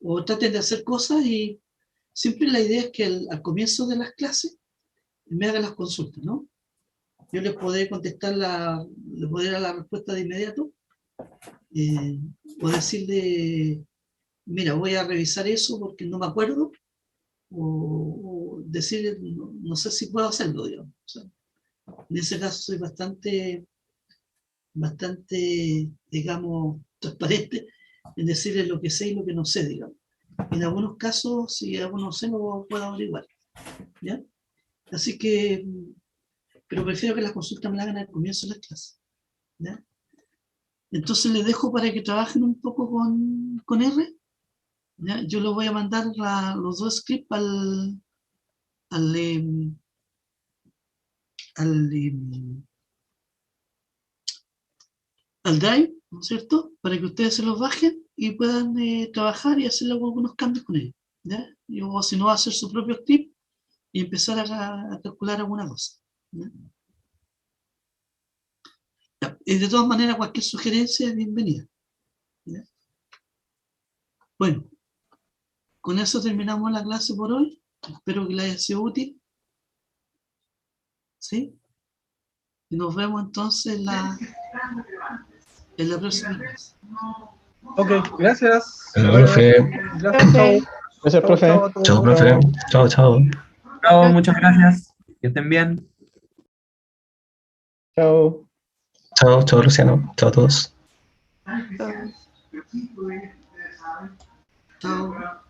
o traten de hacer cosas y siempre la idea es que al comienzo de las clases me hagan las consultas, ¿no? Yo les podré contestar, les podré dar la respuesta de inmediato o decirle, mira, voy a revisar eso porque no me acuerdo, o decirle, no sé si puedo hacerlo, digamos. O sea, en ese caso soy bastante, digamos, transparente en decirles lo que sé y lo que no sé, digamos. En algunos casos, si algo no sé, no puedo averiguar. ¿Ya? Así que, pero prefiero que las consultas me las hagan al comienzo de las clases. ¿Ya? Entonces les dejo para que trabajen un poco con R. ¿Ya? Yo les voy a mandar los dos scripts al, em, al, em, al Drive, ¿no es cierto? Para que ustedes se los bajen y puedan trabajar y hacer algunos cambios con ellos. ¿Ya? O si no, hacer su propio script y empezar a calcular alguna cosa. ¿Ya? Ya. Y de todas maneras, cualquier sugerencia es bienvenida. ¿Ya? Bueno, con eso terminamos la clase por hoy. Espero que les haya sido útil. ¿Sí? Y nos vemos entonces en la próxima clase. Ok, gracias. Hola, profe. Gracias, chao. Gracias, profe. Chao a todos. Chao, profe. Chao, chao. Chao, muchas gracias. Que estén bien. Chao. Chao, chao, Luciano. Chao a todos. Chao.